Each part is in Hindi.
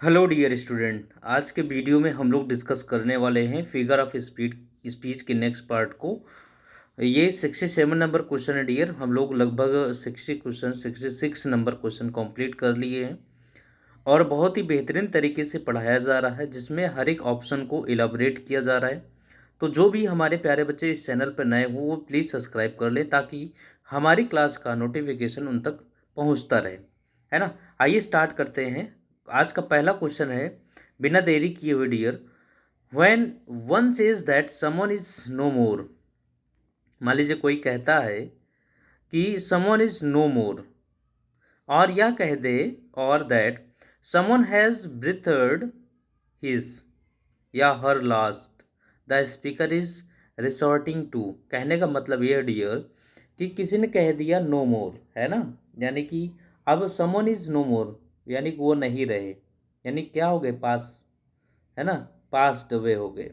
Hello dear student. आज के वीडियो में हम लोग डिस्कस करने वाले हैं फिगर ऑफ स्पीच के नेक्स्ट पार्ट को। ये 67 नंबर क्वेश्चन है डियर। हम लोग लगभग 66 नंबर क्वेश्चन कंप्लीट कर लिए हैं और बहुत ही बेहतरीन तरीके से पढ़ाया जा रहा है, जिसमें हर एक ऑप्शन को इलाबरेट किया जा रहा है। तो जो भी हमारे प्यारे बच्चे इस चैनल पर नए हों वो प्लीज़ सब्सक्राइब कर लें, ताकि हमारी क्लास का नोटिफिकेशन उन तक पहुंचता रहे, है ना। आइए स्टार्ट करते हैं। आज का पहला क्वेश्चन है, बिना देरी किए हुए dear, when one says that someone is no more. मान लीजिए कोई कहता है कि समवन इज नो मोर, और यह कह दे और that someone has breathed his या her last, the speaker is resorting to. कहने का मतलब यह डियर कि किसी ने कह दिया नो मोर, है ना, यानी कि अब समवन इज नो मोर यानी कि वो नहीं रहे, यानी क्या हो गए, पास, है ना, पास्ट अवे हो गए,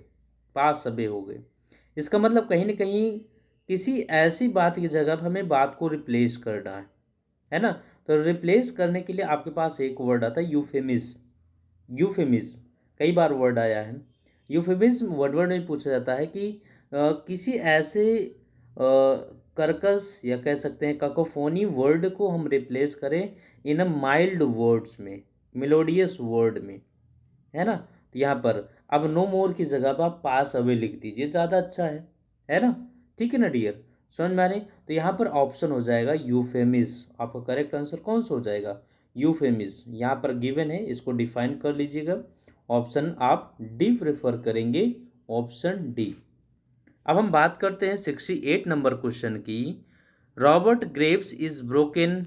पास अवे हो गए। इसका मतलब कहीं ना कहीं किसी ऐसी बात की जगह पर हमें बात को रिप्लेस करना है ना। तो रिप्लेस करने के लिए आपके पास एक वर्ड आता है यूफेमिज्म। यूफेमिज्म कई बार वर्ड आया है। यूफेमिज्म वर्ड में पूछा जाता है कि किसी ऐसे कर्कश या कह सकते हैं काकोफोनी वर्ड को हम रिप्लेस करें इन अ माइल्ड वर्ड्स में, मेलोडियस वर्ड में, है ना। तो यहाँ पर अब नो मोर की जगह पर आप पास अवे लिख दीजिए, ज़्यादा अच्छा है ना। ठीक है ना डियर, समझ में आ रही। तो यहाँ पर ऑप्शन हो जाएगा यूफेमिस। आपका करेक्ट आंसर कौन सा हो जाएगा, यूफेमिस। यहाँ पर गिवन है, इसको डिफाइन कर लीजिएगा। ऑप्शन आप डी प्रेफर करेंगे, ऑप्शन डी। अब हम बात करते हैं 68 नंबर क्वेश्चन की। Robert Graves is broken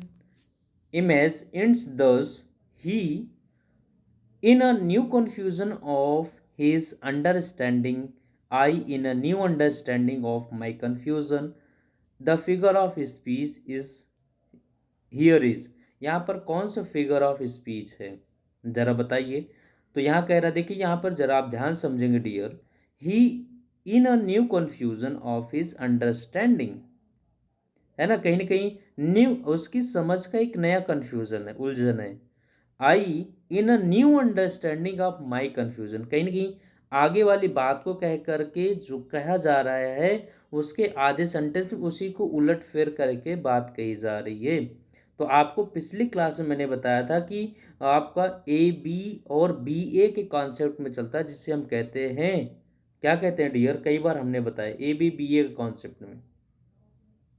image ends दस ही in a new confusion of his understanding, I in a new understanding of my confusion, the figure of speech is here is। यहाँ पर कौन सा फिगर ऑफ स्पीच है, जरा बताइए। तो यहाँ कह रहा, देखिए यहाँ पर जरा आप ध्यान समझेंगे dear. He in a new confusion of his understanding, है ना, कहीं ना कहीं न्यू, उसकी समझ का एक नया कन्फ्यूजन है, उलझन है। I in a new understanding of my confusion, कहीं ना कहीं आगे वाली बात को कह करके जो कहा जा रहा है उसके आधे सेंटेंस उसी को उलट फेर करके बात कही जा रही है। तो आपको पिछली क्लास में मैंने बताया था कि आपका ए बी और बी ए के कॉन्सेप्ट में चलता है, जिससे हम कहते हैं, क्या कहते हैं डियर, कई बार हमने बताया ए बी बी ए के कॉन्सेप्ट में,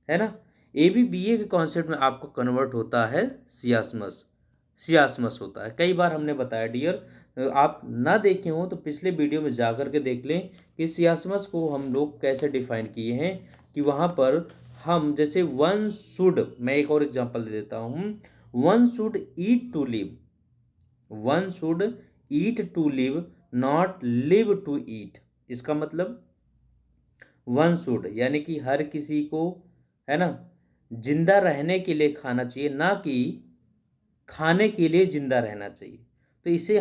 है ना। ए बी बी ए के कॉन्सेप्ट में आपको कन्वर्ट होता है सियासमस, सियासमस होता है। कई बार हमने बताया डियर, आप ना देखे हो तो पिछले वीडियो में जा कर के देख लें कि सियासमस को हम लोग कैसे डिफाइन किए हैं। कि वहाँ पर हम जैसे वन शुड, मैं एक और एग्जांपल दे देता हूँ, one should eat to live, one should eat to live, not live to eat. इसका मतलब वन शुड यानी कि हर किसी को, है ना, जिंदा रहने के लिए खाना चाहिए, ना कि खाने के लिए जिंदा रहना चाहिए। तो इसे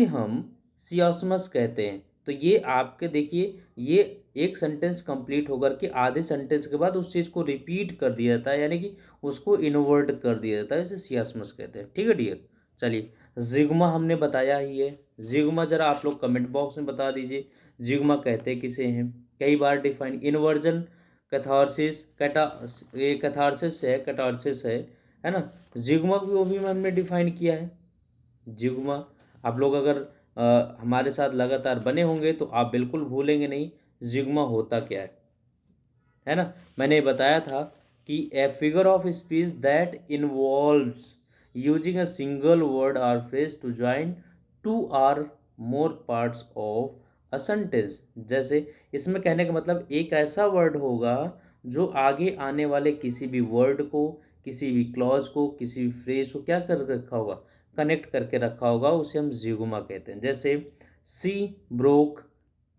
हम सियासमस कहते हैं। तो ये आपके देखिए, ये एक सेंटेंस कंप्लीट होकर के आधे सेंटेंस के बाद उस चीज़ को रिपीट कर दिया जाता है, यानी कि उसको इन्वर्ट कर दिया जाता है, इसे सियासमस कहते हैं। ठीक है डियर, चलिए जिग्मा हमने बताया ही है। जिग्मा जरा आप लोग कमेंट बॉक्स में बता दीजिए, जिग्मा कहते किसे हैं। कई बार डिफाइन इन्वर्जन, कैथारसिस, ये कैथारसिस है, कैटारसिस है ना। जिग्मा भी वो भी हमने डिफाइन किया है। जिग्मा आप लोग अगर हमारे साथ लगातार बने होंगे तो आप बिल्कुल भूलेंगे नहीं जिग्मा होता क्या है ना। मैंने बताया था कि a figure of speech that involves using a single word और phrase to join two or more parts of a sentence. जैसे इसमें कहने का मतलब एक ऐसा वर्ड होगा जो आगे आने वाले किसी भी वर्ड को, किसी भी क्लॉज को, किसी भी फ्रेज को क्या कर रखा होगा, कनेक्ट करके रखा होगा, उसे हम जिगुमा कहते हैं। जैसे she broke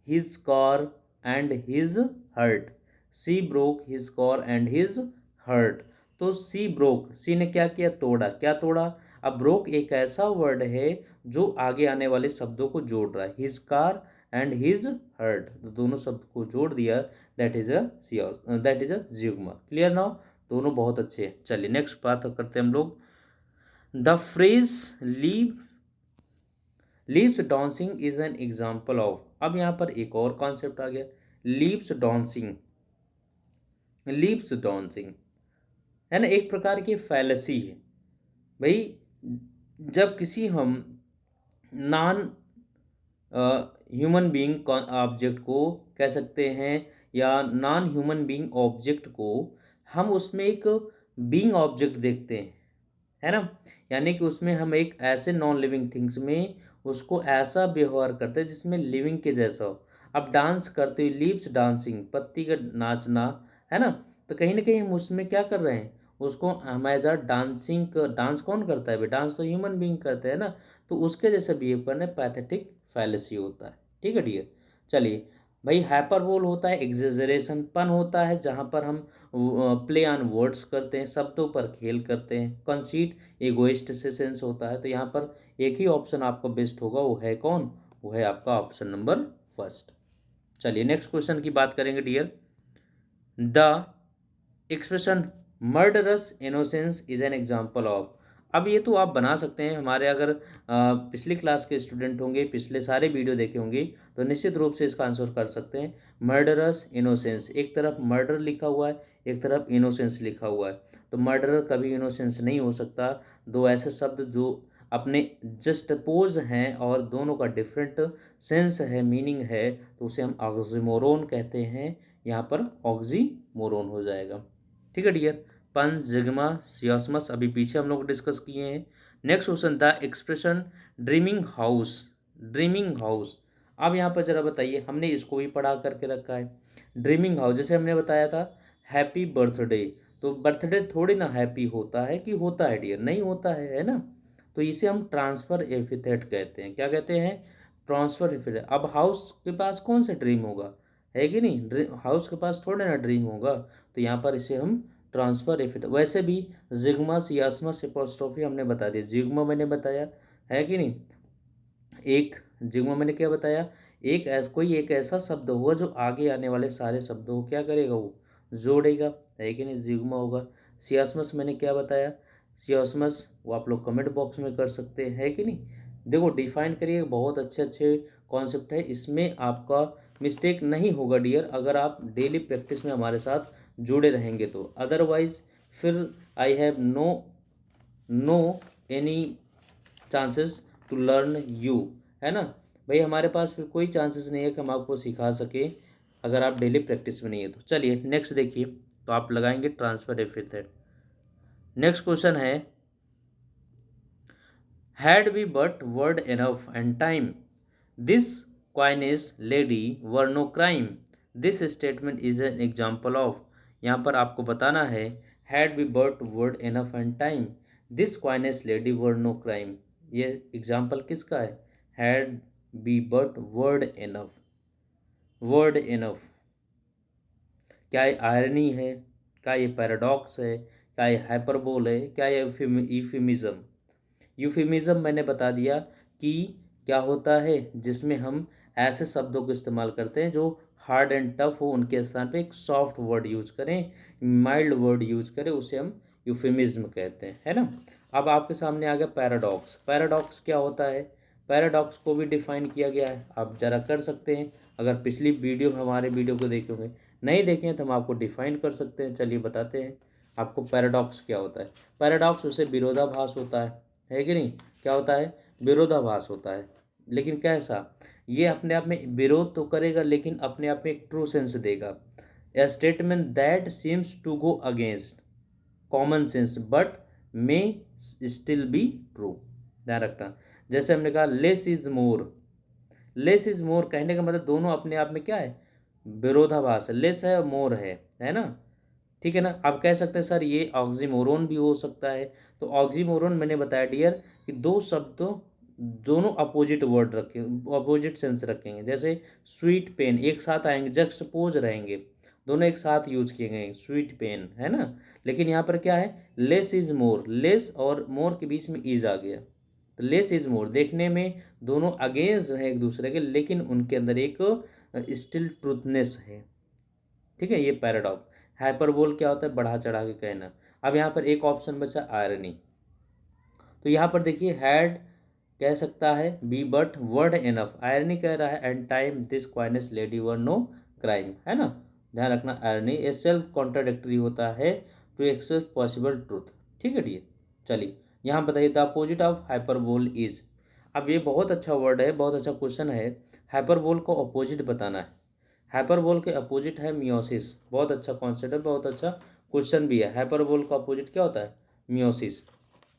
his car and his heart, she broke his car and his heart. तो सी ब्रोक, सी ने क्या किया, तोड़ा, क्या तोड़ा। अब ब्रोक एक ऐसा वर्ड है जो आगे आने वाले शब्दों को जोड़ रहा है, his car and his heart, तो दोनों शब्द को जोड़ दिया, that is a zeugma. Clear now, दोनों बहुत अच्छे हैं। चलिए नेक्स्ट बात करते हैं हम लोग। The phrase leave leaves dancing is an example of, अब यहाँ पर एक और कॉन्सेप्ट आ गया, लीव्स डांसिंग। लीव्स डांसिंग है ना, एक प्रकार की फैलेसी है भाई। जब किसी हम नॉन ह्यूमन बीइंग ऑब्जेक्ट को कह सकते हैं, या नॉन ह्यूमन बीइंग ऑब्जेक्ट को हम उसमें एक बीइंग ऑब्जेक्ट देखते हैं, है ना, यानी कि उसमें हम एक ऐसे नॉन लिविंग थिंग्स में उसको ऐसा व्यवहार करते हैं जिसमें लिविंग के जैसा हो। अब डांस करते हुए, लीव्स डांसिंग, पत्ती का नाचना, है ना, तो कहीं ना कहीं हम उसमें क्या कर रहे हैं, उसको हम एज अ डांसिंग, डांस कौन करता है भाई, डांस तो ह्यूमन बीइंग करते हैं ना, तो उसके जैसे बिहेव करने पैथेटिक फैलेसी होता है। ठीक है डियर, चलिए भाई। हाइपरबोल होता है एग्जेजरेशन, पन होता है जहाँ पर हम प्ले ऑन वर्ड्स करते हैं, शब्दों पर खेल करते हैं। कंसीट एगोइस्ट से सेंस होता है। तो यहाँ पर एक ही ऑप्शन आपका बेस्ट होगा, वो है कौन, वो है आपका ऑप्शन नंबर फर्स्ट। चलिए नेक्स्ट क्वेश्चन की बात करेंगे dear. The expression murderous innocence is an example of, अब ये तो आप बना सकते हैं, हमारे अगर पिछली क्लास के स्टूडेंट होंगे, पिछले सारे वीडियो देखे होंगे, तो निश्चित रूप से इसका आंसर कर सकते हैं। मर्डरस इनोसेंस, एक तरफ मर्डर लिखा हुआ है, एक तरफ इनोसेंस लिखा हुआ है, तो मर्डरर कभी इनोसेंस नहीं हो सकता। दो ऐसे शब्द जो अपने जस्ट पोज हैं और दोनों का डिफरेंट सेंस है, मीनिंग है, तो उसे हम ऑक्सीमोरोन कहते हैं। यहाँ पर ऑक्सीमोरोन हो जाएगा। ठीक है डियर, पन, जिग्मा, सियोस्मस अभी पीछे हम लोग डिस्कस किए हैं। Next question, the expression dreaming house. Dreaming house, अब यहाँ पर जरा बताइए, हमने इसको भी पढ़ा करके रखा है। ड्रीमिंग हाउस, जैसे हमने बताया था हैप्पी बर्थडे, तो बर्थडे थोड़ी ना हैप्पी होता है, कि होता है डियर, नहीं होता है ना, तो इसे हम ट्रांसफर एपिथेट कहते हैं। क्या कहते हैं, ट्रांसफर एपिथेट। अब हाउस के पास कौन सा ड्रीम होगा, है कि नहीं, हाउस के पास थोड़े ना ड्रीम होगा, तो यहाँ पर इसे हम ट्रांसफर एपिथेट। वैसे भी जिग्मा, सियासमस, एपोस्ट्रोफी हमने बता दिया। जिग्मा मैंने बताया, है कि नहीं, एक जिग्मा मैंने क्या बताया, कोई एक ऐसा शब्द होगा जो आगे आने वाले सारे शब्दों को क्या करेगा, वो जोड़ेगा, है कि नहीं, जिग्मा होगा। सियासमस मैंने क्या बताया, सियासमस वो आप लोग कमेंट बॉक्स में कर सकते हैं, है कि नहीं। देखो डिफाइन करिए, बहुत अच्छे अच्छे कॉन्सेप्ट है, इसमें आपका मिस्टेक नहीं होगा डियर, अगर आप डेली प्रैक्टिस में हमारे साथ जुड़े रहेंगे तो। अदरवाइज फिर I have no any chances to learn you, है ना भाई, हमारे पास फिर कोई चांसेस नहीं है कि हम आपको सिखा सके अगर आप डेली प्रैक्टिस में नहीं है तो। चलिए नेक्स्ट देखिए, तो आप लगाएंगे ट्रांसफर एपिथेट। नेक्स्ट क्वेश्चन है, had we but world enough and time, this coyness lady were no crime, this statement is an example of. यहाँ पर आपको बताना है, had we but world enough and time, this coyness lady were no crime, ये एग्जाम्पल किसका है, had we but world enough. World enough, क्या ये आयरनी है, क्या ये पैराडॉक्स है, क्या ये हाइपरबोल है, क्या ये यूफिमिज्म। यूफिमिज्म मैंने बता दिया कि क्या होता है, जिसमें हम ऐसे शब्दों को इस्तेमाल करते हैं जो हार्ड एंड टफ हो, उनके स्थान पे एक सॉफ्ट वर्ड यूज करें, माइल्ड वर्ड यूज करें, उसे हम यूफिमिज्म कहते हैं, है ना। अब आपके सामने आ गया पैराडॉक्स। पैराडॉक्स क्या होता है, पैराडॉक्स को भी डिफाइन किया गया है, आप जरा कर सकते हैं, अगर पिछली वीडियो हमारे वीडियो को देखे होंगे, नहीं देखें तो हम आपको डिफाइन कर सकते हैं। चलिए बताते हैं आपको पैराडॉक्स क्या होता है। पैराडॉक्स उसे विरोधाभास होता है कि नहीं, क्या होता है, विरोधाभास होता है, लेकिन कैसा, ये अपने आप में विरोध तो करेगा लेकिन अपने आप में एक ट्रू सेंस देगा। A statement that seems to go against common sense but may still be true, ध्यान रखना। जैसे हमने कहा less is more, less is more कहने का मतलब दोनों अपने आप में क्या है, विरोधाभास है, लेस है और मोर है ना, ठीक है ना। आप कह सकते हैं सर ये ऑक्सीमोरोन भी हो सकता है, तो ऑक्सीमोरोन मैंने बताया डियर कि दो शब्दों दोनों अपोजिट वर्ड रखें, अपोजिट सेंस रखेंगे, जैसे स्वीट पेन एक साथ आएंगे, जक्सटपोज रहेंगे, दोनों एक साथ यूज किए गए, स्वीट पेन, है ना। लेकिन यहाँ पर क्या है, लेस इज मोर, लेस और मोर के बीच में इज आ गया, तो लेस इज मोर, देखने में दोनों अगेंस्ट हैं एक दूसरे के, लेकिन उनके अंदर एक स्टिल ट्रूथनेस है, ठीक है, ये पैराडॉक्स। हाइपरबोल क्या होता है, बढ़ा चढ़ा के कहना। अब यहाँ पर एक ऑप्शन बचा आयरनी, तो यहाँ पर देखिए हैड कह सकता है we but world enough, irony कह रहा है and time this coyness lady were no crime, है ना। ध्यान रखना आयरनी ए सेल्फ कॉन्ट्राडिक्टरी होता है टू एक्सप्रेस पॉसिबल ट्रूथ, ठीक है डियर। चलिए यहाँ बताइए the opposite of hyperbole is. अब ये बहुत अच्छा वर्ड है, बहुत अच्छा क्वेश्चन है। हाइपरबोल को अपोजिट बताना है। हाइपरबोल के अपोजिट है मियोसिस। बहुत अच्छा कॉन्सेप्ट है, बहुत अच्छा क्वेश्चन भी है। हाइपरबोल का अपोजिट क्या होता है? मियोसिस।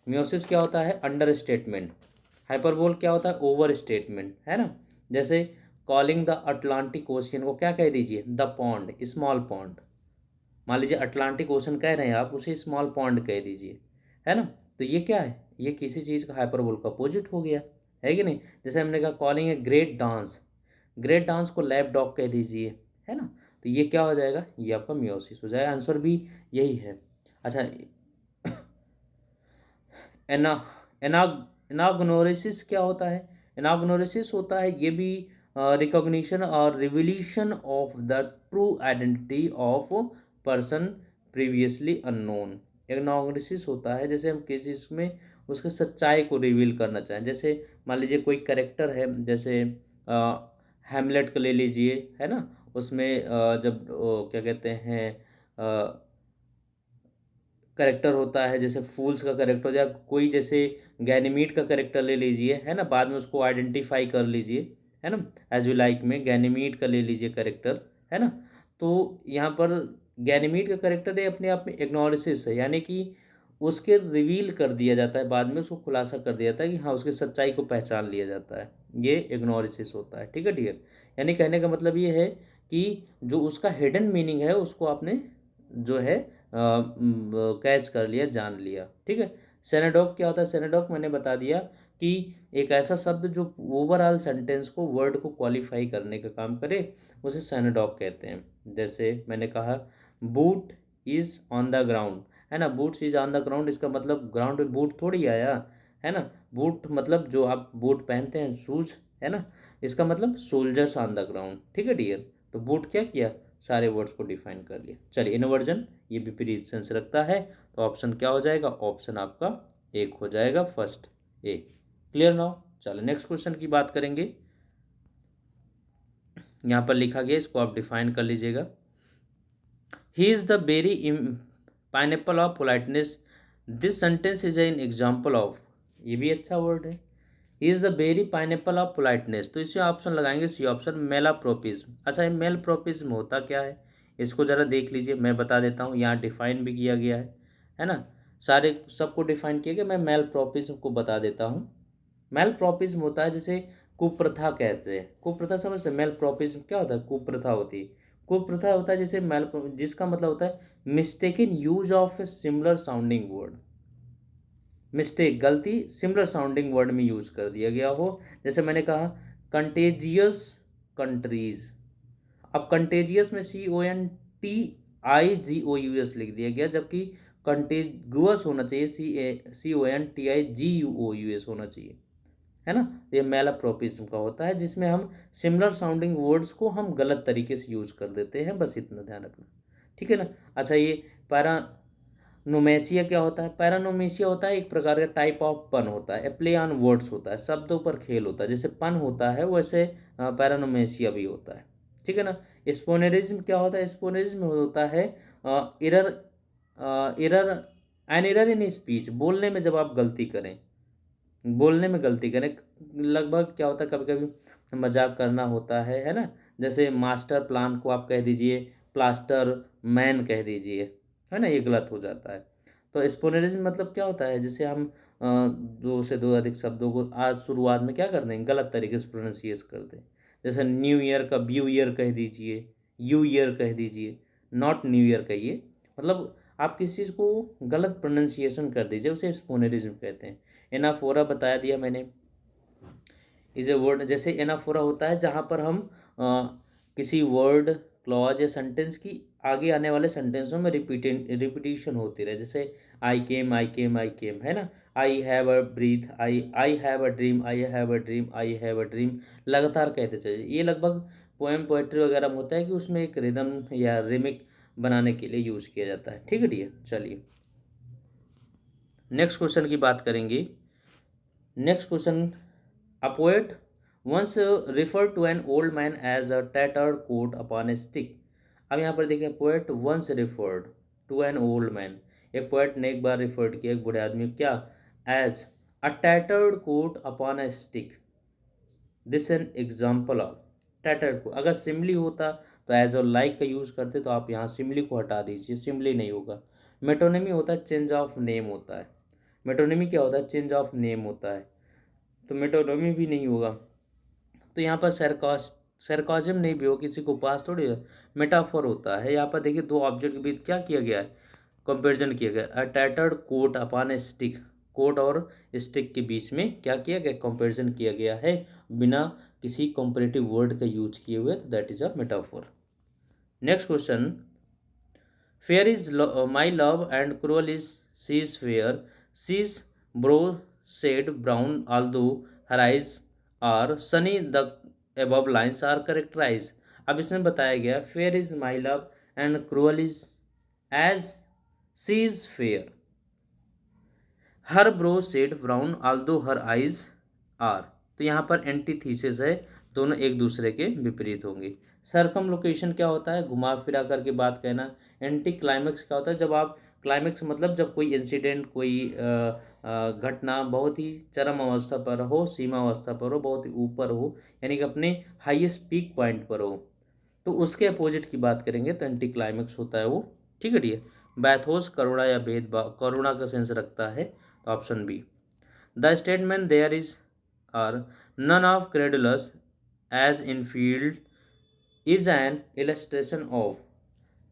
मियोसिस क्या होता है? Under statement. हाइपरबोल क्या होता है? ओवर स्टेटमेंट, है ना। जैसे कॉलिंग द अटलांटिक ओशियन को क्या कह दीजिए? The pond, small pond. मान लीजिए अटलांटिक ओशन कह रहे हैं आप, उसे स्मॉल पॉन्ड कह दीजिए, है ना। तो ये क्या है? ये किसी चीज़ का हाइपरबोल का अपोजिट हो गया, है कि नहीं। जैसे हमने कहा calling a great dance, great dance को लैप डॉग कह दीजिए, है ना। तो ये क्या हो जाएगा? ये आपका मियोसिस हो जाएगा। आंसर भी यही है। अच्छा, एना एना एनाग्नोरिसिस क्या होता है? एनाग्नोरिसिस होता है ये भी रिकॉग्निशन और revelation of the true identity of person previously unknown. Anagnorisis होता है जैसे हम किसी इसमें उसके सच्चाई को रिवील करना चाहें। जैसे मान लीजिए कोई करेक्टर है, जैसे हैमलेट को ले लीजिए, है ना। उसमें जब क्या कहते हैं करेक्टर होता है, जैसे फूल्स का करेक्टर, या कोई जैसे गैनीमीड का करेक्टर ले लीजिए, है ना। बाद में उसको आइडेंटिफाई कर लीजिए, है ना। एज यू लाइक में गैनीमीड का ले लीजिए करेक्टर, है ना। तो यहाँ पर गैनीमीड का करेक्टर ये अपने आप में इग्नोरिसिस है, यानी कि उसके रिवील कर दिया जाता है, बाद में उसको खुलासा कर दिया जाता है कि हाँ उसकी सच्चाई को पहचान लिया जाता है। ये इग्नोरिसिस होता है, ठीक है डियर। यानी कहने का मतलब ये है कि जो उसका हिडन मीनिंग है उसको आपने जो है कैच कर लिया, जान लिया, ठीक है। सेनेडॉक क्या होता है? सेनेडॉक मैंने बता दिया कि एक ऐसा शब्द जो ओवरऑल सेंटेंस को, वर्ड को क्वालिफाई करने का काम करे, उसे सेनेडॉक कहते हैं। जैसे मैंने कहा boot is on the ground, है ना। Boots is on the ground, इसका मतलब ग्राउंड पे बूट थोड़ी आया, है ना। बूट मतलब जो आप बूट पहनते हैं, शूज, है ना। इसका मतलब सोल्जर्स ऑन द ग्राउंड, ठीक है डियर। तो बूट क्या किया? सारे वर्ड्स को डिफाइन कर लिया। चलिए इनवर्जन ये विपरीत सेंस रखता है, तो ऑप्शन क्या हो जाएगा? ऑप्शन आपका एक हो जाएगा, फर्स्ट ए। Clear now? चलो नेक्स्ट क्वेश्चन की बात करेंगे। यहाँ पर लिखा गया, इसको आप डिफाइन कर लीजिएगा। He is the very pineapple of politeness, this sentence is an example of. ये भी अच्छा वर्ड है। He is the very pineapple of politeness, तो इसे ऑप्शन लगाएंगे सी ऑप्शन, मेलाप्रोपिज्म। अच्छा, ये मेलप्रोपिज्म होता क्या है इसको ज़रा देख लीजिए, मैं बता देता हूँ। यहाँ डिफाइन भी किया गया है ना। सारे सबको डिफाइन किया गया, मैं मेलप्रोपिज्म को बता देता हूँ। मेलप्रोपिज्म होता है जैसे कुप्रथा कहते हैं। कुप्रथा समझते हैं? मेलप्रोपिज्म क्या होता है? कुप्रथा होती है। कुप्रथा होता है जैसे मेल, जिसका मतलब होता है mistaken use of a similar sounding word. Mistake, गलती, सिमिलर साउंडिंग वर्ड में यूज कर दिया गया हो। जैसे मैंने कहा कंटेजियस कंट्रीज, अब कंटेजियस में CONTIGOUS लिख दिया गया, जबकि कंटेगुअस होना चाहिए, CONTIGUOUS होना चाहिए, है ना। ये मेलाप्रोपिज्म का होता है, जिसमें हम सिमिलर साउंडिंग वर्ड्स को हम गलत तरीके से यूज कर देते हैं, बस इतना ध्यान रखना, ठीक है ना। अच्छा, ये पैरानोमेसिया क्या होता है? पैरानोमेसिया होता है एक प्रकार का टाइप ऑफ पन होता है, प्ले ऑन वर्ड्स होता है, शब्दों पर खेल होता है। जैसे पन होता है वैसे पैरानोमेसिया भी होता है, ठीक है ना। स्पोनेरिज्म क्या होता है? स्पोनेरिज्म होता है error, error an error in speech, बोलने में जब आप गलती करें, बोलने में गलती करें। लगभग क्या होता है, कभी कभी मजाक करना होता है ना। जैसे मास्टर प्लान को आप कह दीजिए प्लास्टर मैन कह दीजिए, है ना, ये गलत हो जाता है। तो स्पोनेरिज्म मतलब क्या होता है? जैसे हम दो से दो अधिक शब्दों को आज शुरुआत में क्या कर दें, गलत तरीके से प्रोनाउंसिएट कर दें। जैसे न्यू ईयर का ब्यू ईयर कह दीजिए, यू ईयर कह दीजिए, नॉट न्यू ईयर कहिए। मतलब आप किसी चीज़ को गलत प्रोनाउंसिएशन कर दीजिए, उसे स्पोनेरिज्म कहते हैं। एनाफोरा बताया दिया मैंने, इज ए वर्ड। जैसे एनाफोरा होता है जहाँ पर हम किसी वर्ड, क्लॉज या सेंटेंस की आगे आने वाले सेंटेंसों में रिपीटिशन होती रहे। जैसे आई केम, आई केम, आई केम, है ना। I have a breath, I have a dream, I have a dream, I have a dream, लगातार कहते चलिए। ये लगभग पोएम, पोएट्री वगैरह में होता है कि उसमें एक रिदम या रिमिक बनाने के लिए यूज किया जाता है, ठीक है डियर। चलिए नेक्स्ट क्वेश्चन की बात करेंगे। Next question A poet once referred to an old man as a tattered coat upon a stick. अब यहाँ पर देखिए poet once referred to an old man, एक पोएट ने एक बार रिफर्ड किया एक बूढ़े आदमी को, क्या, as a tattered coat upon a stick, this an example of tattered को। अगर सिमली होता तो एज और लाइक का यूज़ करते, तो आप यहाँ सिमली को हटा दीजिए, सिमली नहीं होगा। मेटोनिमी होता है चेंज ऑफ नेम होता है, मेटोनिमी क्या होता है, चेंज ऑफ नेम होता है, तो मेटोनिमी भी नहीं होगा। तो यहाँ पर सरकाजम नहीं भी हो, किसी को पास थोड़ी है, मेटाफोर होता है। यहाँ पर देखिए दो ऑब्जेक्ट के बीच क्या किया गया है, कंपैरिजन किया गया, a tattered coat upon a stick, coat और स्टिक के बीच में क्या किया गया, कंपैरिजन किया गया है बिना किसी कंपैरेटिव वर्ड का यूज किए हुए, तो that is a metaphor. Next question, fair is my love and cruel is she's fair, she's brow shed brown although her eyes are sunny, the above lines are characterized। अब इसमें बताया गया fair is my love and cruel is as she is fair, her brow shed brown although her eyes are, तो यहाँ पर एंटीथीसिस है, दोनों एक दूसरे के विपरीत होंगे। सरकम लोकेशन क्या होता है, घुमा फिरा करके बात कहना। एंटी क्लाइमेक्स क्या होता है, जब आप, क्लाइमेक्स मतलब जब कोई इंसिडेंट, कोई घटना बहुत ही चरम अवस्था पर हो, सीमा अवस्था पर हो, बहुत ही ऊपर हो, यानी कि अपने हाईएस्ट पीक पॉइंट पर हो, तो उसके अपोजिट की बात करेंगे तो एंटी क्लाइमेक्स होता है वो। ठीक है डियर। बैथोस करुणा या भेदभाव, करुणा का सेंस रखता है, तो option B. The statement there is are none of credulous age in field is an illustration of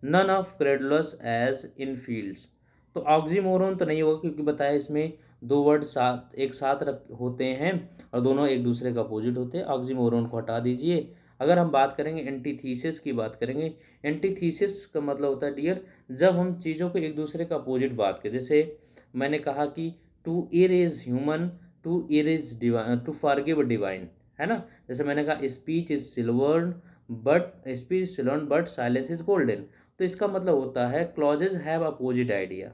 none of credulous age in fields, तो ऑक्सीमोरन तो नहीं होगा, क्योंकि बताया इसमें दो वर्ड साथ एक साथ होते हैं और दोनों एक दूसरे का अपोजिट होते हैं, ऑक्सीमोरन को हटा दीजिए। अगर हम बात करेंगे एंटीथीसिस की बात करेंगे, एंटीथीसिस का मतलब होता है डियर जब हम चीज़ों को एक दूसरे का अपोजिट बात करें, जैसे मैंने कहा कि to err is human, to err is divine, to forgive divine, है ना। जैसे मैंने कहा speech is silvered but speech is silvered but silence is golden, तो इसका मतलब होता है clauses have opposite idea,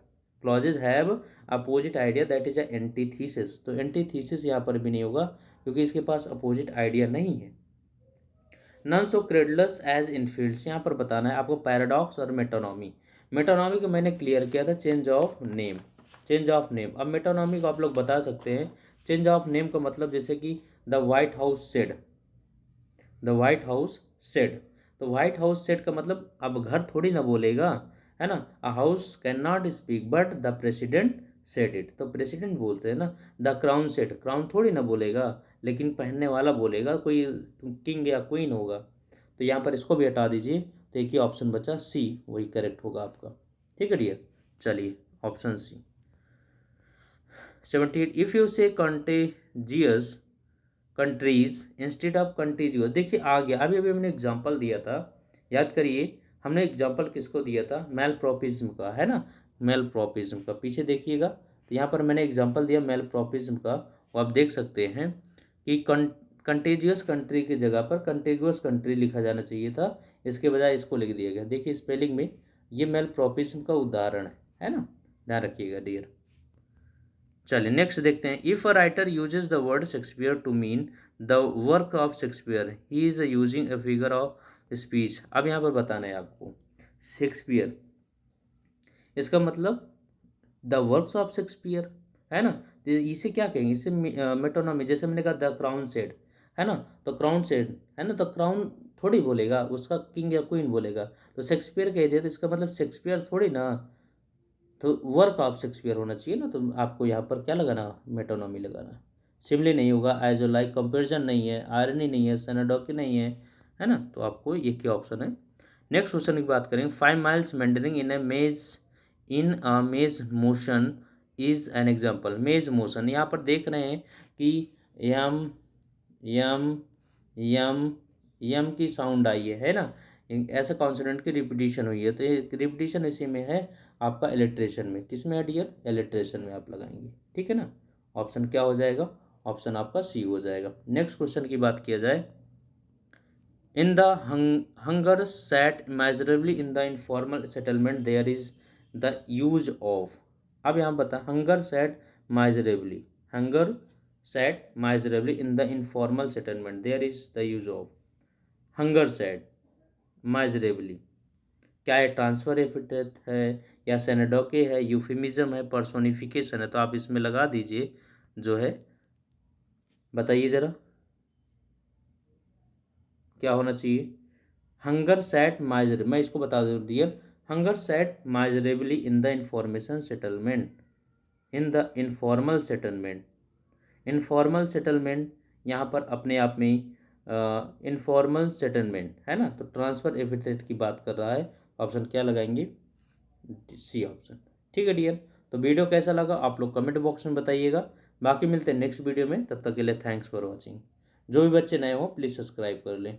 clauses have opposite idea, that is a antithesis, तो एंटीथीसिस यहाँ पर भी नहीं होगा क्योंकि इसके पास अपोजिट आइडिया नहीं है। नन सो क्रेडलस एज इनफील्ड्स, यहाँ पर बताना है आपको पैराडॉक्स और मेटोनॉमी। मेटोनॉमी को मैंने क्लियर किया था, change of name, change of name. अब मेटोनॉमी को आप लोग बता सकते हैं, चेंज ऑफ नेम का मतलब जैसे कि the white house said, the white house said, तो वाइट हाउस सेड का मतलब अब घर थोड़ी ना बोलेगा, है ना। A house can not speak but the president said it, तो प्रेसिडेंट बोलते हैं ना। द क्राउन सेड, क्राउन थोड़ी ना बोलेगा, लेकिन पहनने वाला बोलेगा, कोई किंग या क्वीन होगा, तो यहाँ पर इसको भी हटा दीजिए, तो एक ही ऑप्शन बचा सी, वही करेक्ट होगा आपका। ठीक है डियर, चलिए ऑप्शन सी। 78, इफ़ यू से contagious countries instead of contiguous, देखिए आ गया, अभी अभी हमने एग्जांपल दिया था, याद करिए हमने एग्जांपल किसको दिया था, मेल प्रोपिज्म का, है ना, मेल प्रोपिज्म का, पीछे देखिएगा, तो यहाँ पर मैंने एग्जांपल दिया मेल प्रोपिज्म का, वो आप देख सकते हैं कि कंटेजियस कंट्री की जगह पर कंटेगुअस कंट्री लिखा जाना चाहिए था, इसके बजाय इसको लिख दिया गया। देखिए स्पेलिंग में ये मेल प्रोपिज्म का उदाहरण है ना, ध्यान रखिएगा डियर। चलिए नेक्स्ट देखते हैं, if a writer uses the word Shakespeare to mean the work of Shakespeare he is using a figure of speech. अब यहाँ पर बताना है आपको शेक्सपियर, इसका मतलब द वर्क्स ऑफ शेक्सपियर, है ना, तो इसे क्या कहेंगे, इसे मेटोनॉमी, जैसे मैंने कहा द क्राउन सेड, है ना, तो क्राउन सेड, है ना, तो क्राउन थोड़ी बोलेगा, उसका किंग या क्वीन बोलेगा, तो शेक्सपियर कह दिया तो इसका मतलब शेक्सपियर थोड़ी ना, तो वर्क ऑफ शेक्सपियर होना चाहिए ना, तो आपको यहाँ पर क्या लगाना, मेटोनॉमी लगाना, सिमली नहीं होगा, एज ओ लाइक कंपेरिजन नहीं है, आयरनी नहीं है, सेनाडोकी नहीं है ना, तो आपको एक ही ऑप्शन है। नेक्स्ट क्वेश्चन की बात करेंगे, 5 miles मेंडरिंग इन अ मेज मोशन इज एन एग्जाम्पल। मेज मोशन, यहाँ पर देख रहे हैं कि यम यम यम यम की साउंड आई है ना, ऐसे कॉन्सोनेंट की रिपीटिशन हुई है, तो ये रिपीटिशन इसी में है आपका इलिट्रेशन में, किस में है डियर, इलिट्रेशन में आप लगाएंगे, ठीक है ना। ऑप्शन क्या हो जाएगा, ऑप्शन आपका सी हो जाएगा। नेक्स्ट क्वेश्चन की बात किया जाए, in the hunger sat miserably in the informal settlement there is the use of. अब यहाँ बता, hunger sat miserably, hunger sat miserably in the informal settlement. There is the use of hunger sat miserably. क्या है, ट्रांसफर एपिथेट है या सेनेडोके है, यूफिमिज्म है, पर्सोनिफिकेशन है? तो आप इसमें लगा दीजिए जो है, बताइए ज़रा क्या होना चाहिए। हंगर सैट माइजर, मैं इसको बता दूँ dear, hunger sat miserably in the information settlement, in the informal settlement. Informal settlement यहाँ पर अपने आप में इनफॉर्मल सेटलमेंट है ना, तो ट्रांसफ़र एफिडेविट की बात कर रहा है। ऑप्शन क्या लगाएंगे, सी ऑप्शन। ठीक है डियर, तो वीडियो कैसा लगा आप लोग कमेंट बॉक्स में बताइएगा। बाकी मिलते हैं नेक्स्ट वीडियो में, तब तक के लिए थैंक्स फॉर वॉचिंग। जो भी बच्चे नए हो प्लीज़ सब्सक्राइब कर लें।